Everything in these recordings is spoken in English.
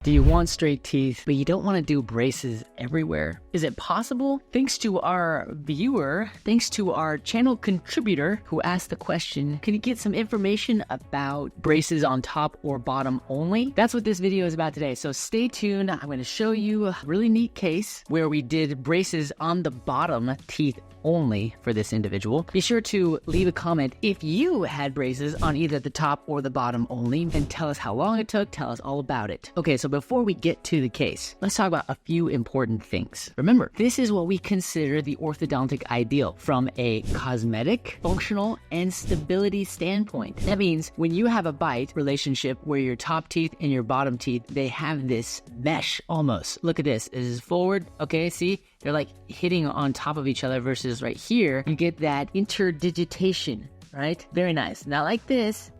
Do you want straight teeth, but you don't want to do braces everywhere? Is it possible? Thanks to our viewer, thanks to our channel contributor who asked the question, can you get some information about braces on top or bottom only? That's what this video is about today. So stay tuned. I'm going to show you a really neat case where we did braces on the bottom teeth only for this individual. Be sure to leave a comment if you had braces on either the top or the bottom only, and tell us how long it took, tell us all about it. Okay, so before we get to the case, let's talk about a few important things. Remember, this is what we consider the orthodontic ideal from a cosmetic, functional, and stability standpoint. That means when you have a bite relationship where your top teeth and your bottom teeth, they have this mesh almost. Look at this. This is forward. Okay, see? They're like hitting on top of each other versus right here, you get that interdigitation, right? Very nice. Now like this,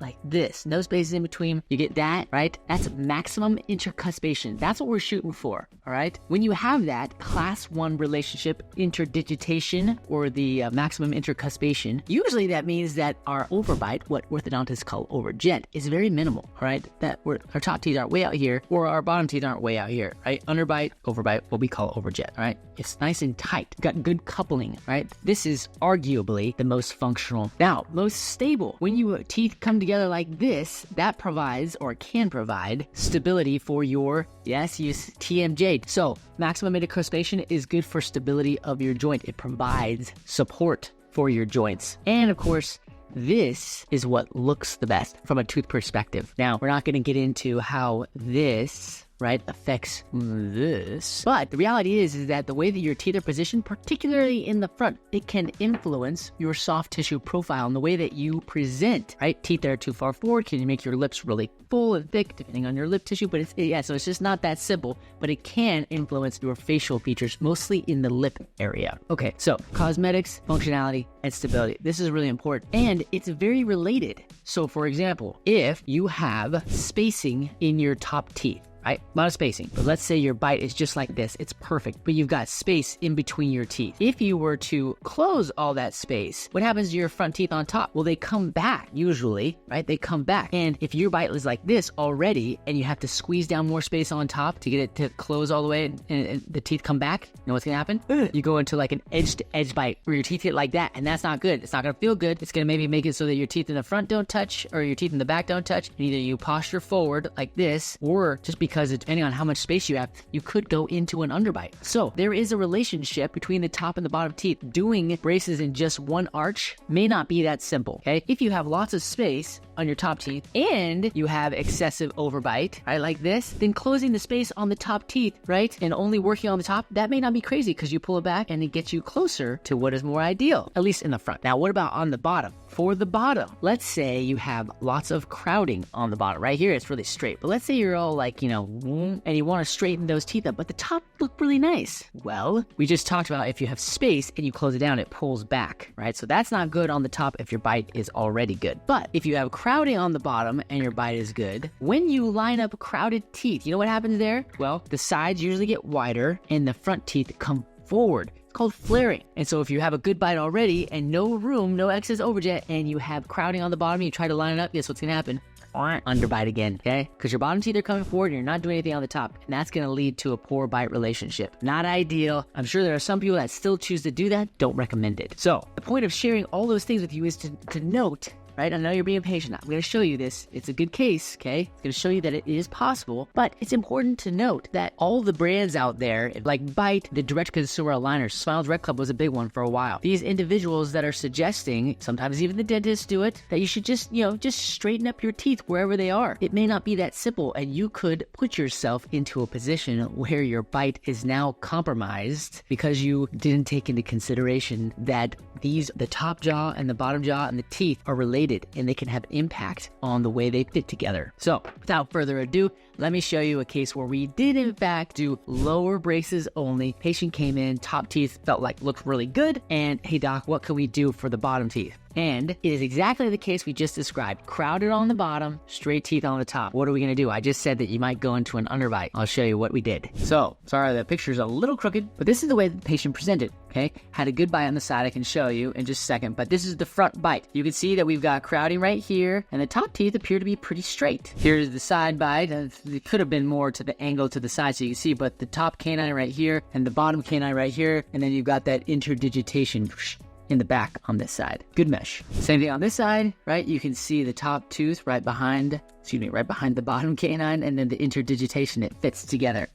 no spaces in between, you get that, right? That's maximum intercuspation. That's what we're shooting for, all right? When you have that class 1 relationship interdigitation or the maximum intercuspation, usually that means that our overbite, what orthodontists call overjet, is very minimal, all right? That our top teeth aren't way out here or our bottom teeth aren't way out here, right? Underbite, overbite, what we call overjet, all right? It's nice and tight, got good coupling, right? This is arguably the most functional. Now, most stable. When your teeth come together like this, that provides or can provide stability for your, yes, use TMJ. So maximum intercuspation is good for stability of your joint. It provides support for your joints. And of course, this is what looks the best from a tooth perspective. Now, we're not going to get into how this affects this. But the reality is that the way that your teeth are positioned, particularly in the front, it can influence your soft tissue profile and the way that you present, right? Teeth that are too far forward can make your lips really full and thick, depending on your lip tissue. But so it's just not that simple, but it can influence your facial features, mostly in the lip area. Okay, so cosmetics, functionality, and stability. This is really important, and it's very related. So for example, if you have spacing in your top teeth, right? A lot of spacing. But let's say your bite is just like this. It's perfect, but you've got space in between your teeth. If you were to close all that space, what happens to your front teeth on top? Well, they come back usually, right? They come back. And if your bite is like this already and you have to squeeze down more space on top to get it to close all the way and the teeth come back, you know what's gonna happen? You go into like an edge-to-edge bite where your teeth hit like that, and that's not good. It's not gonna feel good. It's gonna maybe make it so that your teeth in the front don't touch or your teeth in the back don't touch. And either you posture forward like this, or just because depending on how much space you have, you could go into an underbite. So there is a relationship between the top and the bottom teeth. Doing braces in just one arch may not be that simple, okay? If you have lots of space on your top teeth and you have excessive overbite, right, like this, then closing the space on the top teeth, right, and only working on the top, that may not be crazy because you pull it back and it gets you closer to what is more ideal, at least in the front. Now, what about on the bottom? For the bottom, let's say you have lots of crowding on the bottom. Right here, it's really straight. But let's say you're all like, and you want to straighten those teeth up, but the top look really nice. Well, we just talked about if you have space and you close it down, it pulls back, right? So that's not good on the top if your bite is already good. But if you have crowding on the bottom and your bite is good, when you line up crowded teeth, you know what happens there? Well, the sides usually get wider and the front teeth come forward. It's called flaring. And so if you have a good bite already and no room, no excess overjet, and you have crowding on the bottom, you try to line it up, guess what's gonna happen? Underbite again, okay? Because your bottom teeth are coming forward and you're not doing anything on the top, and that's going to lead to a poor bite relationship. Not ideal. I'm sure there are some people that still choose to do that. Don't recommend it. So the point of sharing all those things with you is to note, right? I know you're being patient. I'm going to show you this. It's a good case, okay? It's going to show you that it is possible, but it's important to note that all the brands out there, like Bite, the direct-to-consumer aligners, Smile Direct Club was a big one for a while. These individuals that are suggesting, sometimes even the dentists do it, that you should just straighten up your teeth wherever they are. It may not be that simple, and you could put yourself into a position where your bite is now compromised because you didn't take into consideration that the top jaw and the bottom jaw and the teeth are related, and they can have impact on the way they fit together. So without further ado, let me show you a case where we did in fact do lower braces only. Patient came in, top teeth looked really good, and hey doc, what can we do for the bottom teeth? And it is exactly the case we just described. Crowded on the bottom, straight teeth on the top. What are we gonna do? I just said that you might go into an underbite. I'll show you what we did. So, sorry, the picture's a little crooked, but this is the way the patient presented. okay? Had a good bite on the side I can show you in just a second, but this is the front bite. You can see that we've got crowding right here, and the top teeth appear to be pretty straight. Here's the side bite. It could have been more to the angle to the side so you can see, but the top canine right here and the bottom canine right here, and then you've got that interdigitation in the back on this side. Good mesh. Same thing on this side, right? You can see the top tooth right behind the bottom canine, and then the interdigitation, it fits together.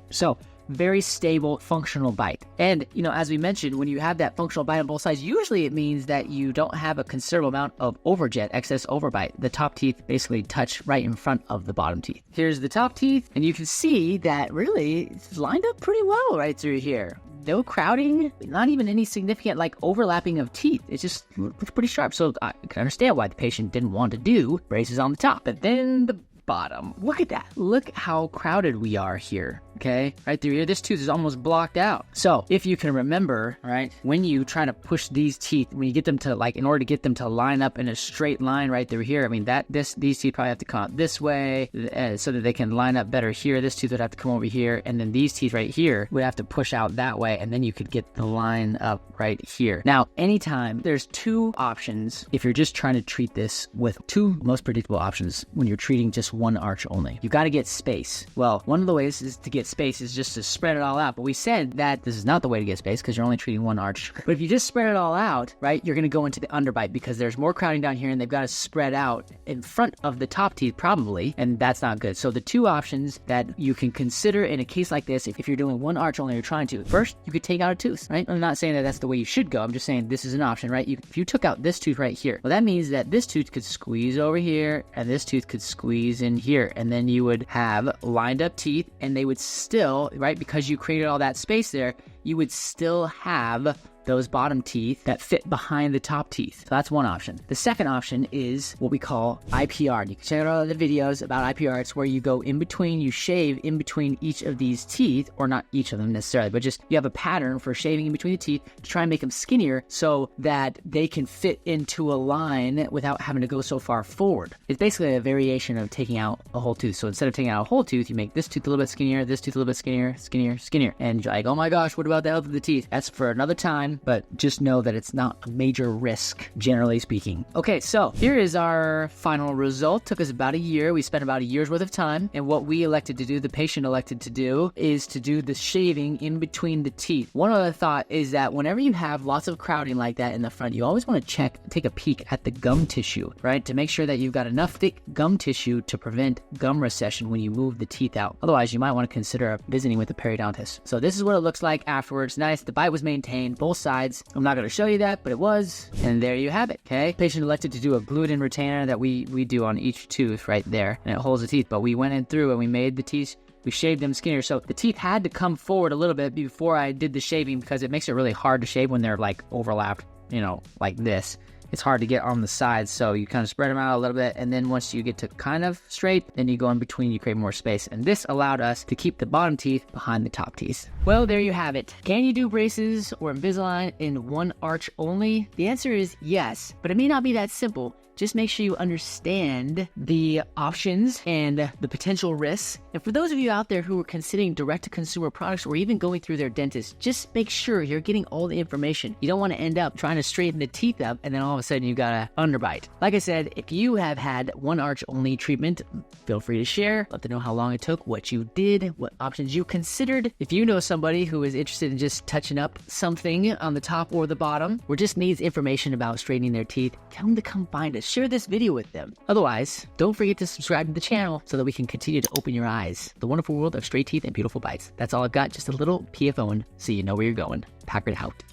So very stable, functional bite. And, you know, as we mentioned, when you have that functional bite on both sides, usually it means that you don't have a considerable amount of overjet, excess overbite. The top teeth basically touch right in front of the bottom teeth. Here's the top teeth, and you can see that really it's lined up pretty well right through here. No crowding, not even any significant like overlapping of teeth. It just looks pretty sharp. So I can understand why the patient didn't want to do braces on the top. But then the bottom, look at that. Look how crowded we are here. Okay, right through here, this tooth is almost blocked out. So if you can remember, right, when you try to push these teeth, when you get them to like, in order to get them to line up in a straight line right through here, I mean these teeth probably have to come out this way so that they can line up better here. This tooth would have to come over here, and then these teeth right here would have to push out that way, and then you could get the line up right here. Now, anytime there's two options, if you're just trying to treat this with two most predictable options when you're treating just one arch only, you got to get space. Well, one of the ways is to get space is just to spread it all out, but we said that this is not the way to get space because you're only treating one arch. But if you just spread it all out, right, you're going to go into the underbite because there's more crowding down here, and they've got to spread out in front of the top teeth probably, and that's not good. So the two options that you can consider in a case like this, if you're doing one arch only, you're trying to, first, you could take out a tooth, right? I'm not saying that that's the way you should go. I'm just saying this is an option, right? If you took out this tooth right here, well, that means that this tooth could squeeze over here, and this tooth could squeeze in here, and then you would have lined up teeth, and they would still, right, because you created all that space there, you would still have those bottom teeth that fit behind the top teeth. So that's one option. The second option is what we call IPR. You can check out all the videos about IPR. It's where you go in between, you shave in between each of these teeth, or not each of them necessarily, but just you have a pattern for shaving in between the teeth to try and make them skinnier so that they can fit into a line without having to go so far forward. It's basically a variation of taking out a whole tooth. So instead of taking out a whole tooth, you make this tooth a little bit skinnier, this tooth a little bit skinnier, skinnier. And you're like, oh my gosh, what about the health of the teeth? That's for another time. But just know that it's not a major risk, generally speaking. Okay, so here is our final result. Took us about a year. We spent about a year's worth of time. And what we elected to do, the patient elected to do, is to do the shaving in between the teeth. One other thought is that whenever you have lots of crowding like that in the front, you always want to take a peek at the gum tissue, right? To make sure that you've got enough thick gum tissue to prevent gum recession when you move the teeth out. Otherwise, you might want to consider visiting with a periodontist. So this is what it looks like afterwards. Nice. The bite was maintained, both sides. I'm not going to show you that, but it was, and there you have it. Okay, patient elected to do a glued-in retainer that we do on each tooth right there, and it holds the teeth. But we went in through and we made the teeth, we shaved them skinnier. So the teeth had to come forward a little bit before I did the shaving because it makes it really hard to shave when they're like overlapped, you know, like this. It's hard to get on the sides, so you kind of spread them out a little bit, and then once you get to kind of straight, then you go in between, you create more space. And this allowed us to keep the bottom teeth behind the top teeth. Well, there you have it. Can you do braces or Invisalign in one arch only? The answer is yes, but it may not be that simple. Just make sure you understand the options and the potential risks. And for those of you out there who are considering direct-to-consumer products or even going through their dentist, just make sure you're getting all the information. You don't want to end up trying to straighten the teeth up and then all of a sudden you've got an underbite. Like I said, if you have had one arch only treatment, feel free to share. Let them know how long it took, what you did, what options you considered. If you know somebody who is interested in just touching up something on the top or the bottom, or just needs information about straightening their teeth, tell them to come find us. Share this video with them. Otherwise, don't forget to subscribe to the channel so that we can continue to open your eyes. The wonderful world of straight teeth and beautiful bites. That's all I've got. Just a little PFOing so you know where you're going. Packard out.